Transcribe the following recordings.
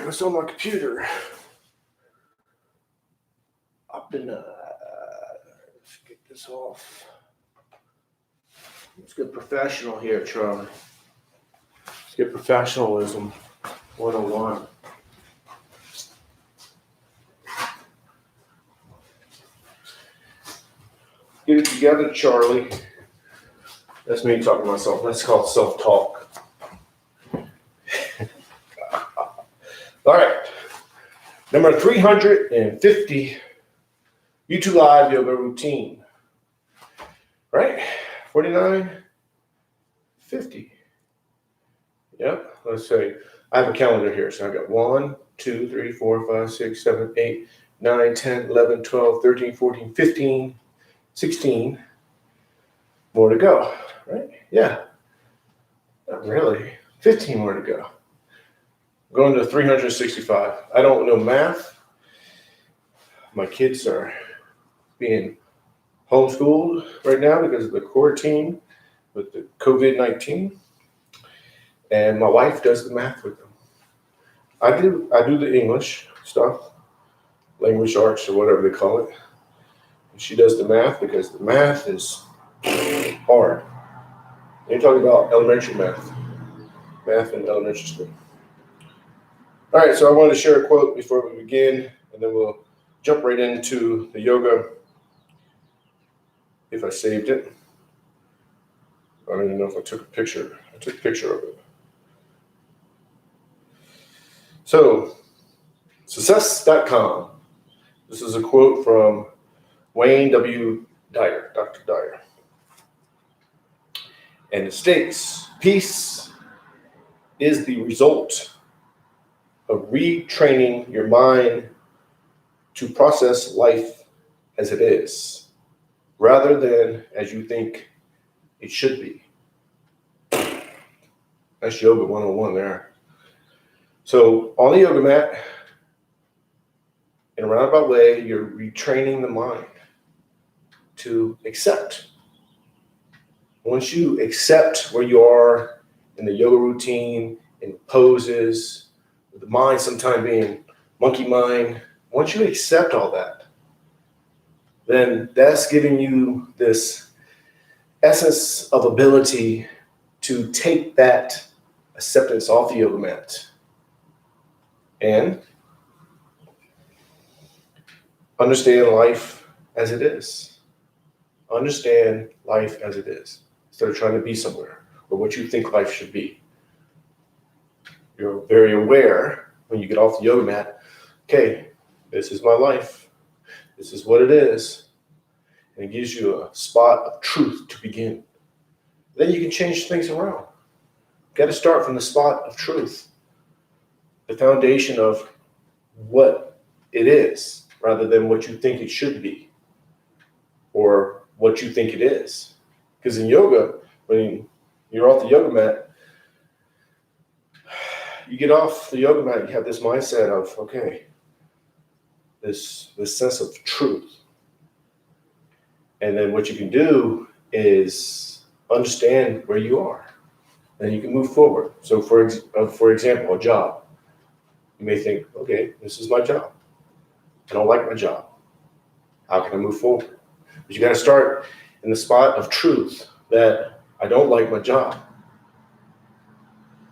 what's on my computer? I've been, let's get this off. Let's get professional here, Charlie. Let's get professionalism 101. Get it together, Charlie. That's me talking to myself. That's called self-talk. All right. Number 350, YouTube Live yoga routine. Right? 49, 50. Yep. Let's say I have a calendar here. So I got 1, 2, 3, 4, 5, 6, 7, 8, 9, 10, 11, 12, 13, 14, 15, 16. More to go. Right? Yeah. Not really. 15 more to go. Going to 365. I don't know math. My kids are being homeschooled right now because of the quarantine with the COVID-19. And my wife does the math with them. I do the English stuff, language arts or whatever they call it. And she does the math because the math is hard. You're talking about elementary math in elementary school. All right, so I wanted to share a quote before we begin, and then we'll jump right into the yoga. If I saved it. I don't even know if I took a picture. I took a picture of it. So, success.com. This is a quote from Wayne W. Dyer, Dr. Dyer. And it states, peace is the result of retraining your mind to process life as it is, rather than as you think it should be. That's yoga 101 there. So on the yoga mat, in a roundabout way, you're retraining the mind to accept. Once you accept where you are in the yoga routine, in poses, with the mind sometimes being monkey mind, once you accept all that, then that's giving you this essence of ability to take that acceptance off the yoga mat and understand life as it is. Understand life as it is, instead of trying to be somewhere or what you think life should be. You're very aware when you get off the yoga mat, okay, this is my life. This is what it is. And it gives you a spot of truth to begin. Then you can change things around. You've got to start from the spot of truth, the foundation of what it is, rather than what you think it should be or what you think it is. Because in yoga, when you're off the yoga mat, you get off the yoga mat, you have this mindset of, okay, this sense of truth. And then what you can do is understand where you are. And you can move forward. So for example, a job. You may think, okay, this is my job. I don't like my job. How can I move forward? But you got to start in the spot of truth that I don't like my job.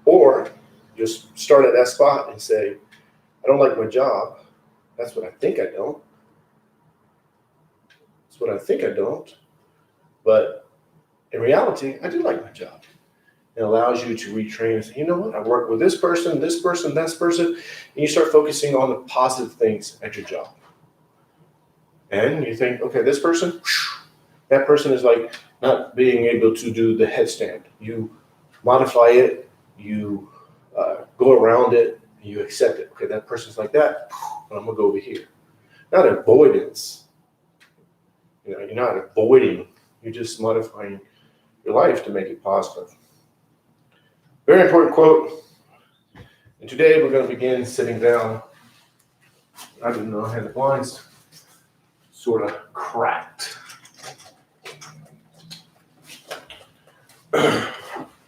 Or just start at that spot and say, I don't like my job. That's what I think I don't. That's what I think I don't. But in reality, I do like my job. It allows you to retrain and say, you know what? I work with this person, this person, that person. And you start focusing on the positive things at your job. And you think, okay, this person, that person is like not being able to do the headstand. You modify it, you go around it, and you accept it. Okay, that person's like that, but I'm gonna go over here. Not avoidance. You know, you're not avoiding. You're just modifying your life to make it positive. Very important quote. And today we're going to begin sitting down. I didn't know I had the blinds sort of cracked. We're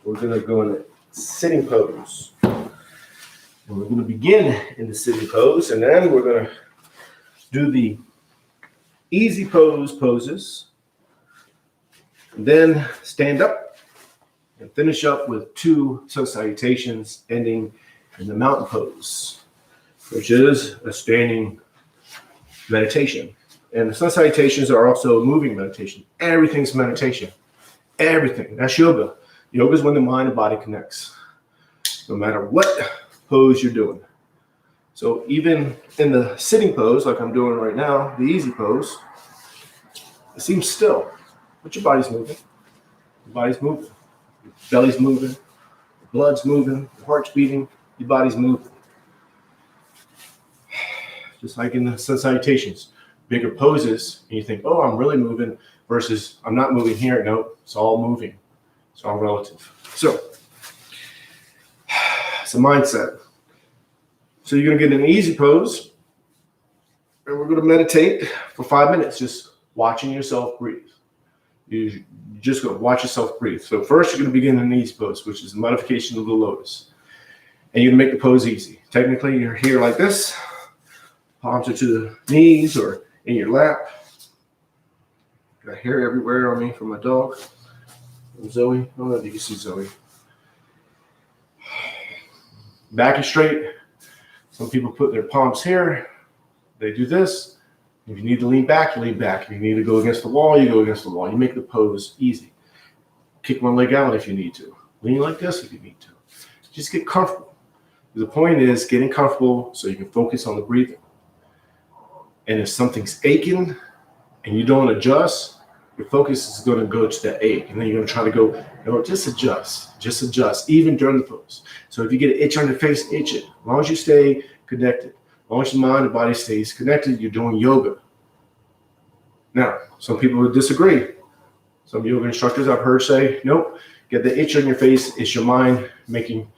going to go in a sitting pose. We're And we're going to begin in the sitting pose, and then we're going to do the easy poses, and then stand up and finish up with 2 sun salutations, ending in the mountain pose, which is a standing meditation. And the sun salutations are also a moving meditation. Everything's meditation. Everything. That's yoga. Yoga is when the mind and body connects, no matter what pose you're doing. So even in the sitting pose, like I'm doing right now, the easy pose, it seems still, but your body's moving. Your body's moving. Your belly's moving. Your blood's moving. Your heart's beating. Your body's moving. Just like in the sun salutations, bigger poses, and you think, oh, I'm really moving, versus I'm not moving here. No, it's all moving. It's all relative. So it's a mindset. So you're going to get an easy pose, and we're going to meditate for 5 minutes, just watching yourself breathe. You're just going to watch yourself breathe. So first, you're going to begin in an easy pose, which is a modification of the lotus. And you're going to make the pose easy. Technically, you're here like this. Palms are to the knees or in your lap. Got hair everywhere on me from my dog. From Zoe. I don't know if you can see Zoe. Back is straight. Some people put their palms here. They do this. If you need to lean back, you lean back. If you need to go against the wall, you go against the wall. You make the pose easy. Kick one leg out if you need to. Lean like this if you need to. Just get comfortable. The point is getting comfortable so you can focus on the breathing. And if something's aching and you don't adjust, your focus is going to go to the ache. And then you're going to try to go, no, just adjust, even during the pose. So if you get an itch on your face, itch it. As long as you stay connected, as long as your mind and body stays connected, you're doing yoga. Now, some people would disagree. Some yoga instructors I've heard say, nope, get the itch on your face. It's your mind making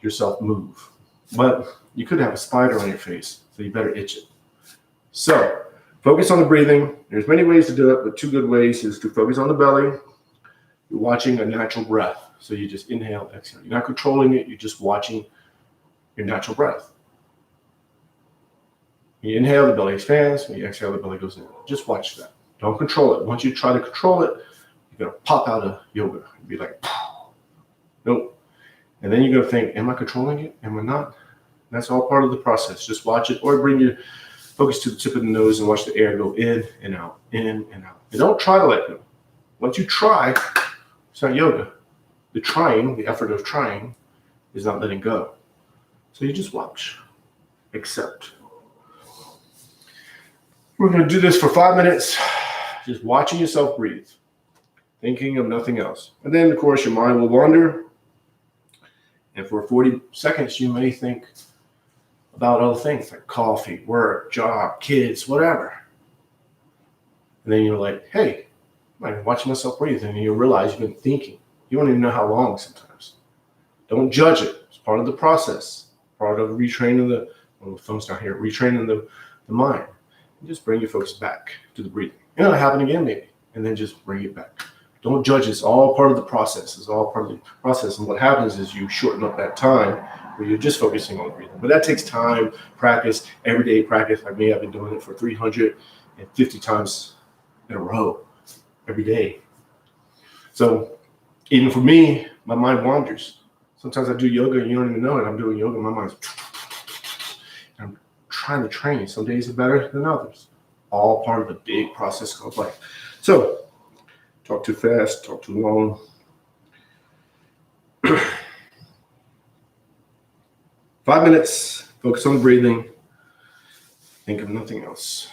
yourself move. But you could have a spider on your face, so you better itch it. So focus on the breathing. There's many ways to do it, but 2 good ways is to focus on the belly. You're watching a natural breath. So you just inhale, exhale. You're not controlling it. You're just watching your natural breath. When you inhale, the belly expands. When you exhale, the belly goes in. Just watch that. Don't control it. Once you try to control it, you're going to pop out of yoga. You'll be like, nope. And then you're going to think, am I controlling it? Am I not? That's all part of the process. Just watch it, or bring your focus to the tip of the nose and watch the air go in and out, in and out. And don't try to let go. Once you try, it's not yoga. The trying, the effort of trying, is not letting go. So you just watch, accept. We're going to do this for 5 minutes, just watching yourself breathe, thinking of nothing else. And then, of course, your mind will wander. And for 40 seconds, you may think about other things like coffee, work, job, kids, whatever. And then you're like, hey, I'm watching myself breathe. And you realize you've been thinking. You don't even know how long sometimes. Don't judge it. It's part of the process, part of retraining the phone's down here, retraining the mind. And just bring your focus back to the breathing. It'll happen again maybe, and then just bring it back. Don't judge it. It's all part of the process. It's all part of the process. And what happens is you shorten up that time where you're just focusing on breathing. But that takes time, practice, everyday practice. Like me, I've been doing it for 350 times in a row, every day. So even for me, my mind wanders. Sometimes I do yoga and you don't even know it. I'm doing yoga, my mind's I'm trying to train. Some days are better than others. All part of the big process called life. So talk too fast, talk too long. 5 minutes, focus on the breathing, think of nothing else.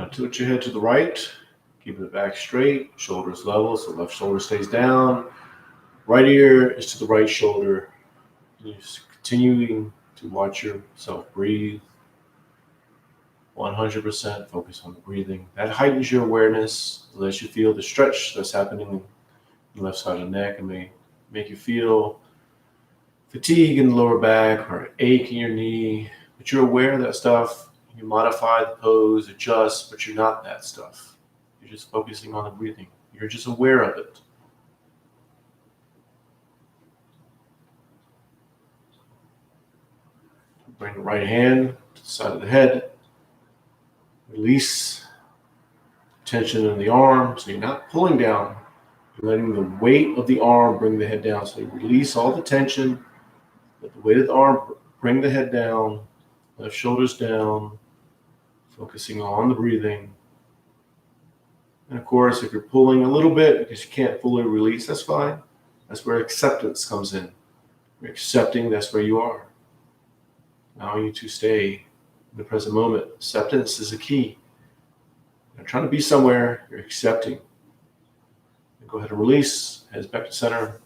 Now tilt your head to the right, keeping the back straight, shoulders level, so left shoulder stays down. Right ear is to the right shoulder. You're just continuing to watch yourself breathe. 100% focus on the breathing. That heightens your awareness, lets you feel the stretch that's happening in the left side of the neck, and may make you feel fatigue in the lower back or ache in your knee. But you're aware of that stuff. You modify the pose, adjust, but you're not that stuff. You're just focusing on the breathing. You're just aware of it. Bring the right hand to the side of the head. Release tension in the arm, so you're not pulling down. You're letting the weight of the arm bring the head down. So you release all the tension. Let the weight of the arm bring the head down. Left shoulders down. Focusing on the breathing. And of course, if you're pulling a little bit because you can't fully release, that's fine. That's where acceptance comes in. You're accepting that's where you are. Allowing you to stay in the present moment. Acceptance is a key. You're not trying to be somewhere, you're accepting. And go ahead and release, heads back to center.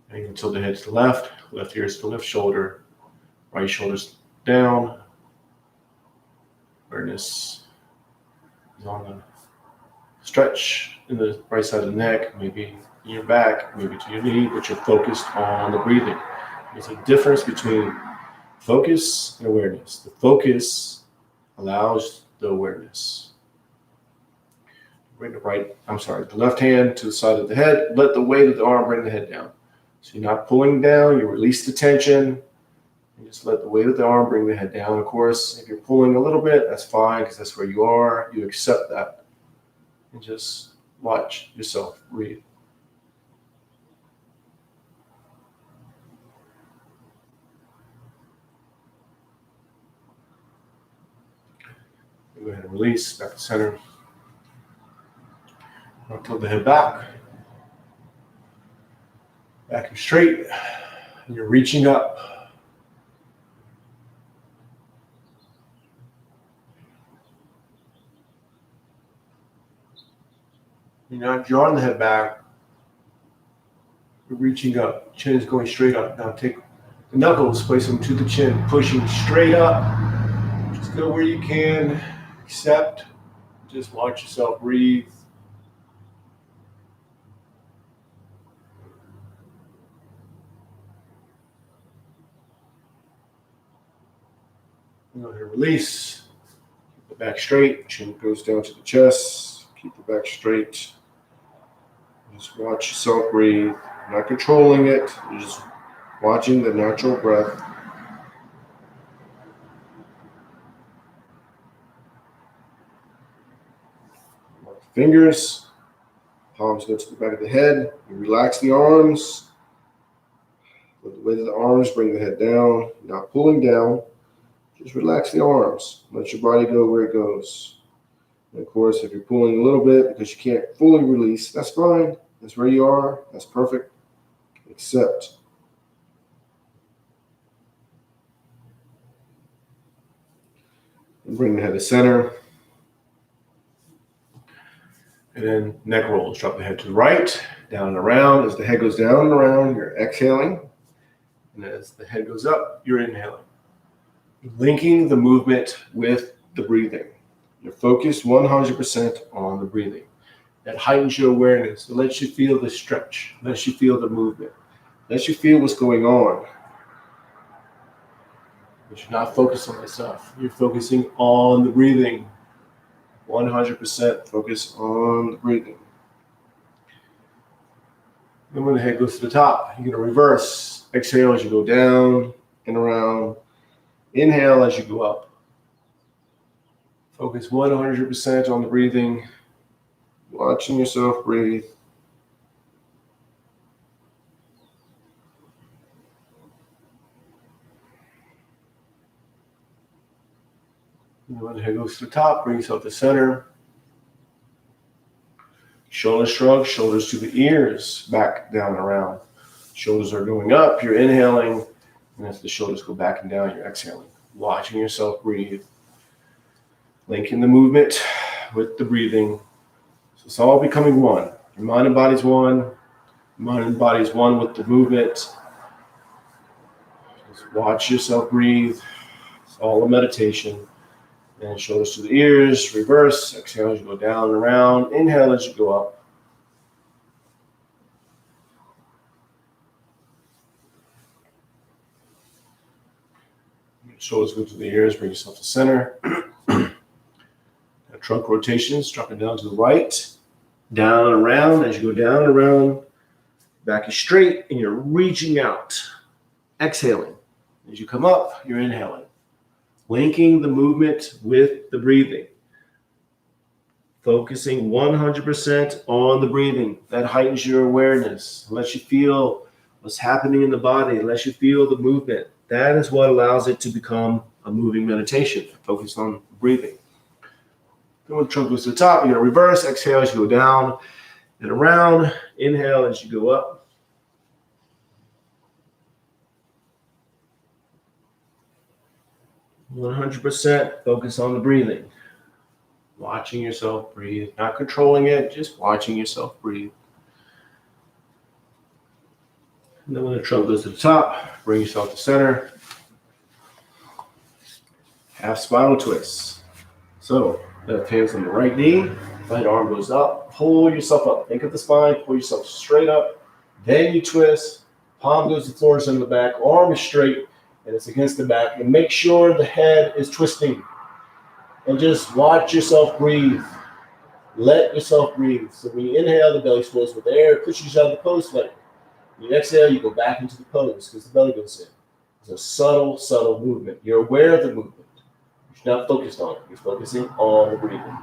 And you can tilt the head to the left ear is to the left shoulder, right shoulder's down. Awareness is on the stretch in the right side of the neck, maybe in your back, maybe to your knee, but you're focused on the breathing. There's a difference between focus and awareness. The focus allows the awareness. Bring the left hand to the side of the head. Let the weight of the arm bring the head down. So you're not pulling down, you release the tension. And just let the weight of the arm bring the head down. Of course, if you're pulling a little bit, that's fine because that's where you are. You accept that. And just watch yourself breathe. Go ahead and release, back to center. Now tilt the head back. Back and straight. And you're reaching up. You're not drawing the head back. You're reaching up. Chin is going straight up. Now take the knuckles, place them to the chin, pushing straight up. Just go where you can. Accept. Just watch yourself breathe. Go ahead and release. Keep the back straight. Chin goes down to the chest. Keep the back straight. Just watch yourself breathe. You're not controlling it. You're just watching the natural breath. Fingers, palms go to the back of the head. You relax the arms. Let the weight of the arms bring the head down. You're not pulling down. Just relax the arms. Let your body go where it goes. And of course, if you're pulling a little bit because you can't fully release, that's fine. That's where you are. That's perfect. Accept. And bring the head to center. And then neck rolls. Drop the head to the right, down and around. As the head goes down and around, you're exhaling. And as the head goes up, you're inhaling. Linking the movement with the breathing. You're focused 100% on the breathing. That heightens your awareness. It lets you feel the stretch. It lets you feel the movement. It lets you feel what's going on. But you're not focused on that stuff. You're focusing on the breathing. 100% focus on the breathing. Then when the head goes to the top, you're going to reverse. Exhale as you go down and around. Inhale as you go up. Focus 100% on the breathing. Watching yourself breathe. And when the head goes to the top, bring yourself to center. Shoulders shrug, shoulders to the ears, back, down, and around. Shoulders are going up, you're inhaling. And as the shoulders go back and down, you're exhaling. Watching yourself breathe. Linking the movement with the breathing. So it's all becoming one. Your mind and body's one. Your mind and body's one with the movement. Just watch yourself breathe. It's all a meditation. And shoulders to the ears, reverse. Exhale as you go down and around. Inhale as you go up. Shoulders go to the ears, bring yourself to center. Trunk rotations, dropping down to the right. Down and around. As you go down and around, back is straight and you're reaching out. Exhaling. As you come up, you're inhaling. Linking the movement with the breathing. Focusing 100% on the breathing. That heightens your awareness. Lets you feel what's happening in the body. Lets you feel the movement. That is what allows it to become a moving meditation. Focus on breathing. Then when the trunk goes to the top, you're going to reverse. Exhale as you go down and around. Inhale as you go up. %, focus on the breathing. Watching yourself breathe. Not controlling it, just watching yourself breathe. And then when the trunk goes to the top, bring yourself to center. Half spinal twists. So, left hand's on the right knee, right arm goes up, pull yourself up. Think of the spine, pull yourself straight up. Then you twist, palm goes to the floor, it's on the back, arm is straight, and it's against the back. And make sure the head is twisting. And just watch yourself breathe. Let yourself breathe. So when you inhale, the belly swells with air, pushes you out of the pose, let it. When you exhale, you go back into the pose because the belly goes in. It's a subtle, subtle movement. You're aware of the movement. You're not focused on it. You're focusing on the breathing.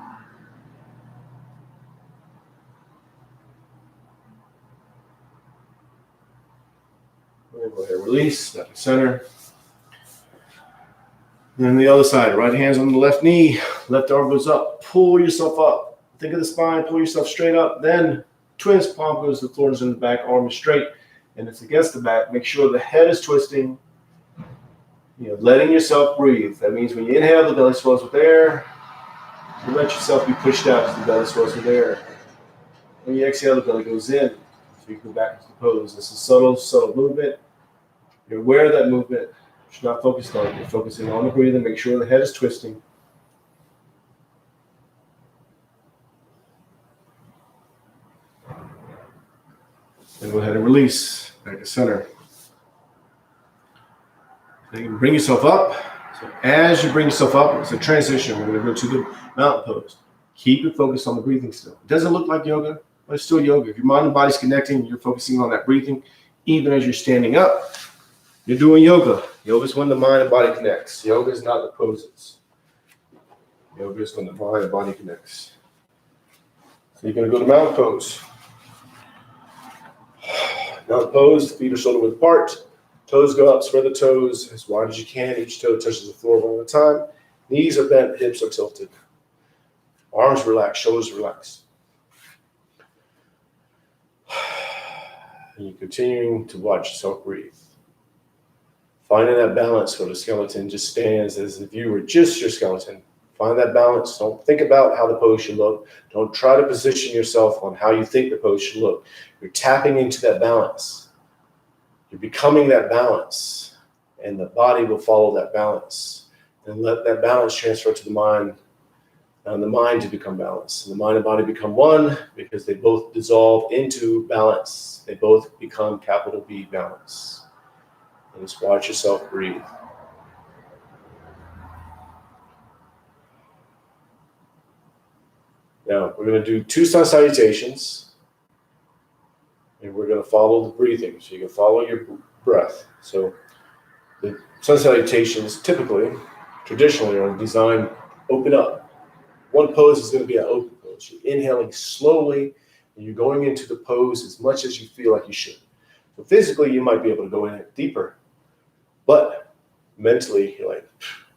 We're going to go ahead and release, back to center. Then the other side, right hand's on the left knee, left arm goes up, pull yourself up. Think of the spine, pull yourself straight up, then twist, palm goes to the floor, is in the back, arm is straight, and it's against the back. Make sure the head is twisting, letting yourself breathe. That means when you inhale, the belly swells with air. You let yourself be pushed out as the belly swells with air. When you exhale, the belly goes in, so you go back into the pose. It's a subtle, subtle movement. You're aware of that movement. You're not focused on it. You're focusing on the breathing. Make sure the head is twisting. Then go ahead and release. Back to center. So you can bring yourself up. So as you bring yourself up, it's a transition. We're going to go to the mountain pose. Keep it focused on the breathing still. It doesn't look like yoga, but it's still yoga. If your mind and body's connecting, you're focusing on that breathing. Even as you're standing up, you're doing yoga. Yoga is when the mind and body connects. Yoga is not the poses. Yoga is when the mind and body connects. So you're going to go to mountain pose. Mountain pose, feet are shoulder width apart. Toes go up, spread the toes as wide as you can. Each toe touches the floor one at a time. Knees are bent, hips are tilted. Arms relax, shoulders relax. And you're continuing to watch yourself breathe. Finding that balance where the skeleton just stands as if you were just your skeleton. Find that balance. Don't think about how the pose should look. Don't try to position yourself on how you think the pose should look. You're tapping into that balance. You're becoming that balance, and the body will follow that balance. And let that balance transfer to the mind, and the mind to become balanced. And the mind and body become one because they both dissolve into balance. They both become capital B balance. And just watch yourself breathe. Now, we're going to do 2 sun salutations. And we're going to follow the breathing. So you can follow your breath. So the sun salutations traditionally are designed open up. One pose is going to be an open pose. You're inhaling slowly, and you're going into the pose as much as you feel like you should. So physically, you might be able to go in it deeper. But mentally, you're like,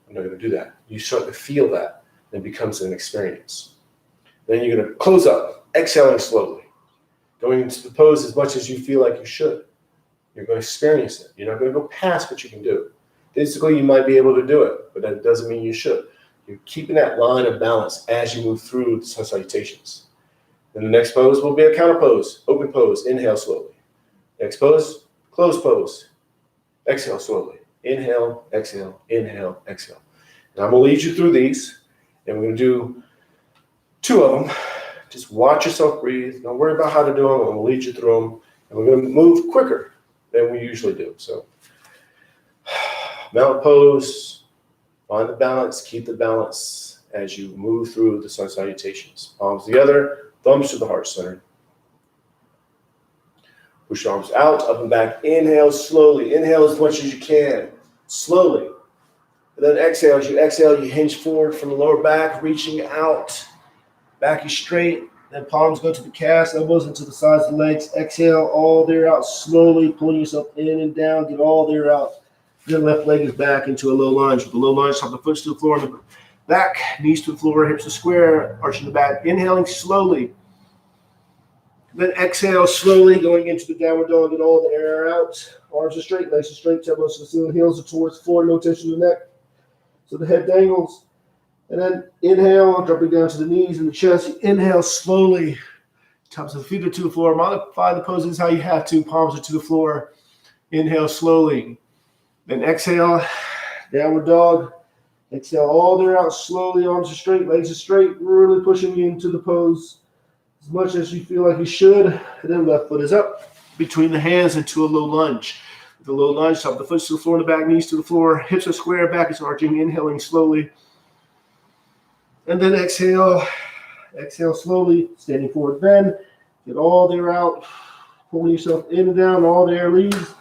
I'm not going to do that. You start to feel that, and it becomes an experience. Then you're going to close up, exhaling slowly, going into the pose as much as you feel like you should. You're going to experience it. You're not going to go past what you can do. Physically, you might be able to do it, but that doesn't mean you should. You're keeping that line of balance as you move through the Sun Salutations. Then the next pose will be a counter pose, open pose. Inhale slowly. Next pose, closed pose. Exhale slowly. Inhale, exhale, inhale, exhale. And I'm going to lead you through these, and we're going to do 2 of them. Just watch yourself breathe. Don't worry about how to do them. I'm going to lead you through them, and we're going to move quicker than we usually do. So, mountain pose, find the balance, keep the balance as you move through the Sun Salutations. Palms together, thumbs to the heart center. Push your arms out, up and back. Inhale slowly. Inhale as much as you can, slowly. And then exhale. As you exhale, you hinge forward from the lower back, reaching out. Back is straight. Then palms go to the calves, elbows into the sides of the legs. Exhale, all the air out slowly. Pulling yourself in and down. Get all the air out. Then left leg is back into a low lunge. With the low lunge, top the foot to the floor, and the back, knees to the floor, hips to square, arching the back. Inhaling slowly. Then exhale slowly, going into the downward dog. Get all the air out. Arms are straight, legs are straight, elbows to the ceiling, heels are towards the floor, no tension in the neck. So the head dangles. And then inhale, dropping down to the knees and the chest. Inhale slowly. Tops of the feet are to the floor. Modify the poses how you have to. Palms are to the floor. Inhale slowly. Then exhale, downward dog. Exhale all the air out slowly. Arms are straight, legs are straight. Really pushing you into the pose as much as you feel like you should. And then left foot is up between the hands into a low lunge. The low lunge, top of the foot to the floor, and the back, knees to the floor. Hips are square, back is arching. Inhaling slowly. And then exhale. Exhale slowly. Standing forward bend. Get all the air out. Pulling yourself in and down. All the air leaves.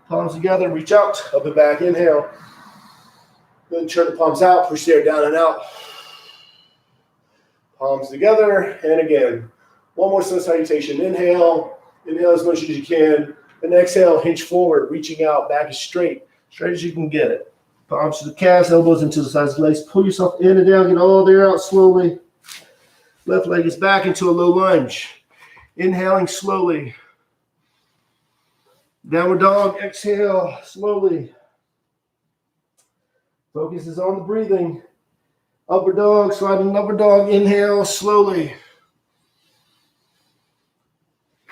Palms together. Reach out. Up and back. Inhale. Then turn the palms out. Push the air down and out. Palms together. And again. One more Sun Salutation. Inhale. Inhale as much as you can. And exhale. Hinge forward. Reaching out. Back is straight. Straight as you can get it. Palms to the calves. Elbows into the sides of the legs. Pull yourself in and down. Get all the air out slowly. Left leg is back into a low lunge. Inhaling slowly. Downward dog. Exhale slowly. Focus is on the breathing. Upward dog. Sliding upward dog. Inhale slowly.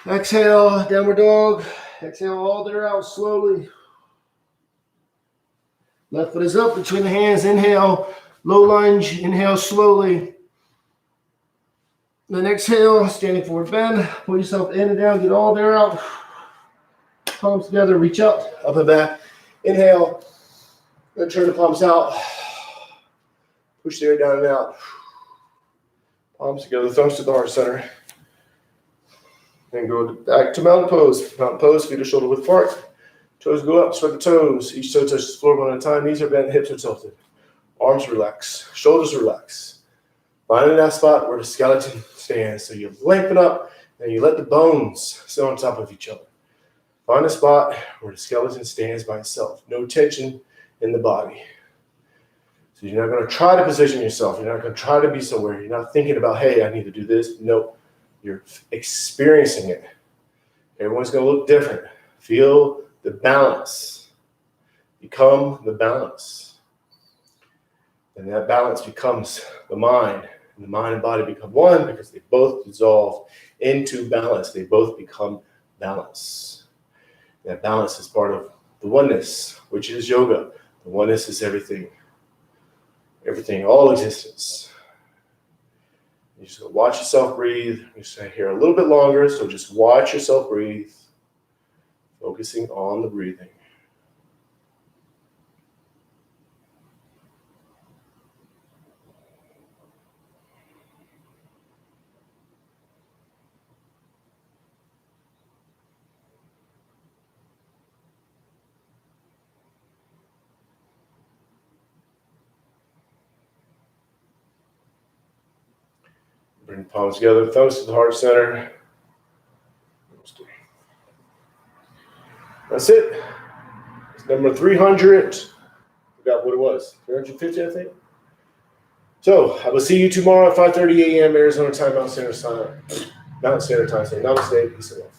Exhale. Downward dog. Exhale all the air out slowly. Left foot is up between the hands. Inhale. Low lunge. Inhale slowly. Then exhale. Standing forward bend. Pull yourself in and down. Get all the air out. Palms together. Reach up. Up and back. Inhale. Then turn the palms out. Push the air down and out. Palms together. Thumbs to the heart center. Then go back to mountain pose. Mountain pose. Feet are shoulder width apart. Toes go up. Spread the toes. Each toe touches the floor one at a time. Knees are bent. Hips are tilted. Arms relax. Shoulders relax. Finding that spot where the skeleton stands. So you lengthen up and you let the bones sit on top of each other. Find a spot where the skeleton stands by itself. No tension in the body. So you're not going to try to position yourself. You're not going to try to be somewhere. You're not thinking about, hey, I need to do this. No, you're experiencing it. Everyone's going to look different. Feel the balance. Become the balance. And that balance becomes the mind. And the mind and body become one because they both dissolve into balance. They both become balance. That balance is part of the oneness, which is yoga. The oneness is everything. Everything, all existence. You just watch yourself breathe. You stay here a little bit longer, so just watch yourself breathe. Focusing on the breathing. Bring the palms together, thumbs to the heart center. That's it. It's number 300. Forgot what it was. 350, I think. So I will see you tomorrow at 5:30 a.m. Arizona time, Mountain Standard Time. Namaste. Peace and love.